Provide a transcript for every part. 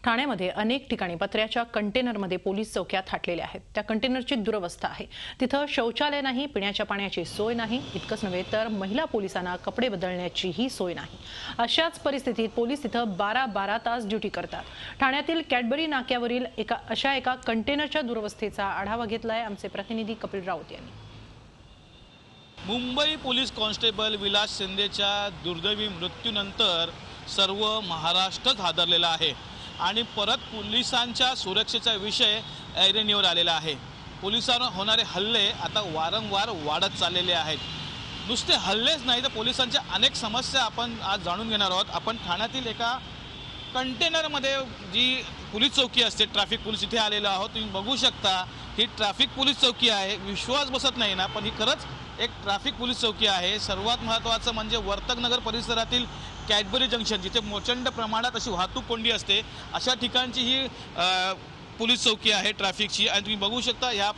ठाण्यामध्ये अनेक ठिकाणी पत्र्याच्या कंटेनरमध्ये पोलीस चौक्या थाटलेल्या आहेत। त्या कंटेनरची दुरवस्था आहे। तिथं शौचालय नाही, पिण्याच्या पाण्याची सोय नाही, इतकंच नव्हे तर महिला पोलिसांना कपडे बदलण्याचीही सोय नाही। अशाच परिस्थितीत पोलीस तिथं 12-12 तास ड्युटी करतात। ठाण्यातील कॅडबरी नाक्यावरील एका कंटेनरच्या दुरवस्थेचा आढावा घेतलाय आमचे प्रतिनिधी कपिल राऊत यांनी। मुंबई पोलीस कॉन्स्टेबल विलास शिंदेच्या दुर्दैवी मृत्यूनंतर सर्व महाराष्ट्रच हादरलेला आहे आणि परत पोलिसांच्या सुरक्षेचा विषय ऐरणीवर आलेला आहे। पोलिसांवर होणारे हल्ले आता वारंवार वाढत चाललेले आहेत। नुसते हल्लेच नाही तर पोलिसांच्या अनेक समस्या आपण आज जाणून घेणार आहोत। आपण ठाण्यातील एका कंटेनरमध्ये जी पोलीस चौकी असते, ट्रॅफिक पोलीस, इथे आलेलो आहोत। तुम्ही बघू शकता ही ट्रॅफिक पोलीस चौकी आहे। विश्वास बसत नाही ना, पण ही खरंच एक ट्रॅफिक पोलीस चौकी आहे। सर्वात महत्त्वाचं म्हणजे वर्तकनगर परिसरातील कॅडबरी जंक्शन, जिथे प्रचंड प्रमाणात अशी वाहतूक कोंडी असते, अशा ठिकाणची ही पोलीस चौकी आहे ट्रॅफिकची। आणि तुम्ही बघू शकता या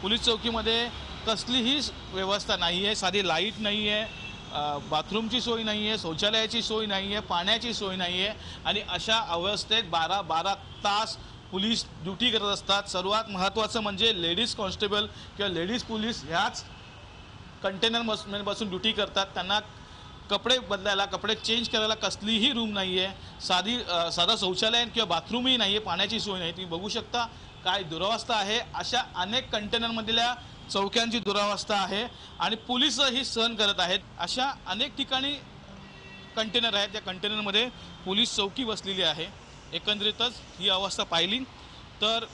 पोलीस चौकीमध्ये कसलीही व्यवस्था नाही आहे। साधी लाईट नाही आहे, बाथरूमची सोय नाही आहे, शौचालयाची सोय नाही आहे, पाण्याची सोय नाही आहे आणि अशा अवस्थेत 12-12 तास पोलीस ड्युटी करत असतात। सर्वात महत्त्वाचं म्हणजे लेडीज कॉन्स्टेबल किंवा लेडीज पोलीस ह्याच कंटेनर बसून ड्युटी करतात। त्यांना कपडे बदलायला, कपडे चेंज करायला कसलीही रूम नाही आहे, साधा शौचालय किंवा बाथरूमही नाही आहे, पाण्याची सोय नाही। तुम्ही बघू शकता काय दुरावस्था आहे। अशा अनेक कंटेनरमधल्या चौक्यांची दुरावस्था आहे आणि पोलीसही सहन करत आहेत। अशा अनेक ठिकाणी कंटेनर आहेत, त्या कंटेनरमध्ये पोलीस चौकी बसलेली आहे। एकंदरीतच ही अवस्था पाहिली तर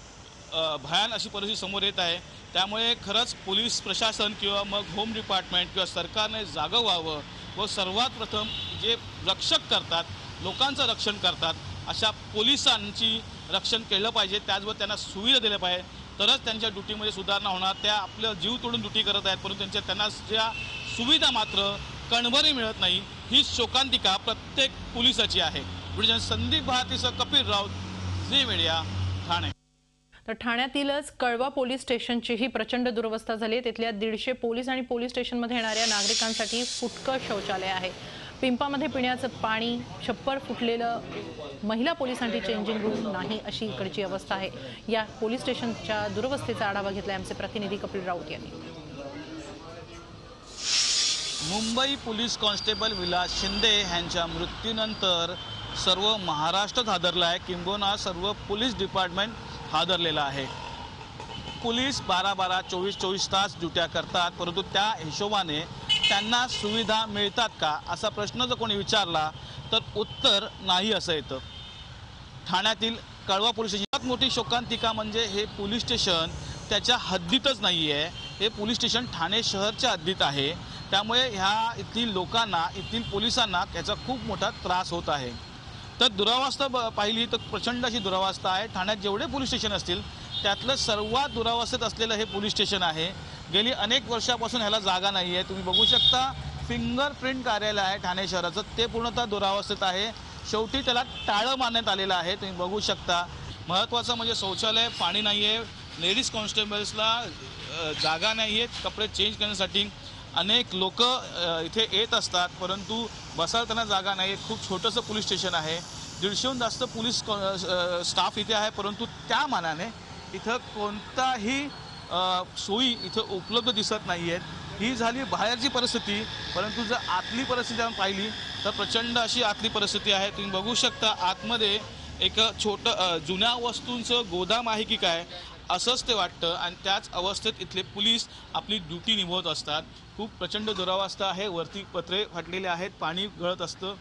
भयान अशी परिस्थिती समोर येत आहे। त्यामुळे खरंच पोलीस प्रशासन किंवा मग होम डिपार्टमेंट किंवा सरकारने जागं व्हावं व सर्वात प्रथम जे रक्षक करतात, लोकांचं रक्षण करतात, अशा पोलिसांची रक्षण केलं पाहिजे। त्याचबरोबर त्यांना सुविधा दिल्या पाहिजे, तरच त्यांच्या ड्युटीमध्ये सुधारणा होणार। त्या आपलं जीव तोडून ड्युटी करत आहेत, परंतु त्यांना ज्या सुविधा मात्र कणभरही मिळत नाही, ही शोकांतिका प्रत्येक पोलिसाची आहे। संदीप भारतीसह कपिल राऊत, झी मीडिया, ठाणे। तर ठाण्यातीलच कळवा पोलीस स्टेशनचीही प्रचंड दुरवस्था झाली आहे। तिथल्या 150 पोलीस आणि पोलीस स्टेशनमध्ये येणाऱ्या नागरिकांसाठी फुटकं शौचालय आहे। पिंपामध्ये पिण्याचं पाणी, छप्पर फुटलेलं, महिला पोलिसांची चेंजिंग रूम नाही, अशी इकडची अवस्था आहे। या पोलीस स्टेशनच्या दुरवस्थेचा आढावा घेतलाय आमचे प्रतिनिधी कपिल राऊत यांनी। मुंबई पोलीस कॉन्स्टेबल विलास शिंदे यांच्या मृत्यूनंतर सर्व महाराष्ट्र हादरला आहे, किंबहुना सर्व पोलीस डिपार्टमेंट हादरलेला आहे। पोलीस 12-12, 24-24 तास ड्युट्या करतात, परंतु त्या हिशोबाने त्यांना सुविधा मिळतात का असा प्रश्न जर कोणी विचारला तर उत्तर नाही असं येतं। ठाण्यातील कळवा पोलीस स्टेशन मोठी शोकांतिका म्हणजे हे पोलीस स्टेशन त्याच्या हद्दीतच नाही आहे। हे पोलीस स्टेशन ठाणे शहरच्या हद्दीत आहे, त्यामुळे ह्या इथली लोकांना, इथली पोलिसांना त्याचा खूप मोठा त्रास होत आहे। तर दुरावस्था पाहिली तर प्रचंड अशी दुरावस्था आहे। ठाण्यात जेवढे पोलीस स्टेशन असतील त्यातलं सर्वात दुरावस्थेत असलेलं हे पोलीस स्टेशन आहे। गेली अनेक वर्षापासून ह्याला जागा नाही आहे। तुम्ही बघू शकता फिंगरप्रिंट कार्यालय आहे ठाणे शहराचं, ते पूर्णतः दुरावस्थेत आहे। शेवटी त्याला टाळं मारण्यात आलेलं आहे, तुम्ही बघू शकता। महत्त्वाचं म्हणजे शौचालय, पाणी नाही आहे, लेडीज कॉन्स्टेबल्सला जागा नाही आहेत कपडे चेंज करण्यासाठी। अनेक लोक इथे येत असतात, परंतु बसायला त्यांना जागा नाही आहे। खूप छोटंसं पोलीस स्टेशन आहे, 150हून जास्त पोलीस स्टाफ इथे आहे, परंतु त्या मानाने इथं कोणताही सोयी इथं उपलब्ध दिसत नाही आहेत। ही झाली बाहेरची परिस्थिती, परंतु जर आतली परिस्थिती आपण पाहिली तर प्रचंड अशी आतली परिस्थिती आहे। तुम्ही बघू शकता आतमध्ये एक छोटं जुन्या वस्तूंचं गोदाम आहे की काय असंच ते वाटतं आणि त्याच अवस्थेत इथले पोलीस आपली ड्युटी निभवत असतात। खूप प्रचंड दुरावस्था आहे, वरती पत्रे फाटलेले आहेत, पाणी गळत असतं,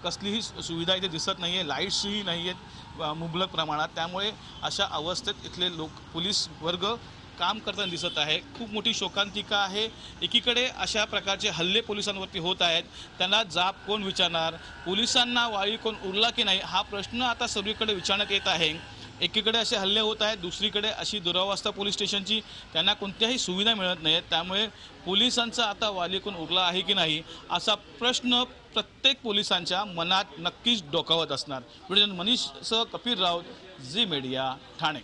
कसलीही सुविधा इथे दिसत नाही आहे, लाईट्सही नाही आहेत मुबलक प्रमाणात। त्यामुळे अशा अवस्थेत इथले पोलीस वर्ग काम करताना दिसत आहे। खूप मोठी शोकांतिका आहे। एकीकडे अशा प्रकारचे हल्ले पोलिसांवरती होत आहेत, त्यांना जाब कोण विचारणार, पोलिसांना वाळी कोण उरला की नाही हा प्रश्न आता सगळीकडे विचारण्यात येत आहे। एकीकडे असे हल्ले होत आहेत, दुसरीकडे अशी दुरावस्था पोलीस स्टेशनची, त्यांना कोणत्याही सुविधा मिळत नाही आहेत। त्यामुळे पोलिसांचा आता वाली कोण उरला आहे की नाही असा प्रश्न प्रत्येक पोलिसांच्या मनात नक्कीच डोकावत असणार। मनीषसह Kapil Raut, Zee media, Thane.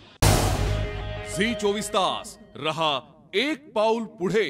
Zee 24 तास रहा एक पाऊल पुढे।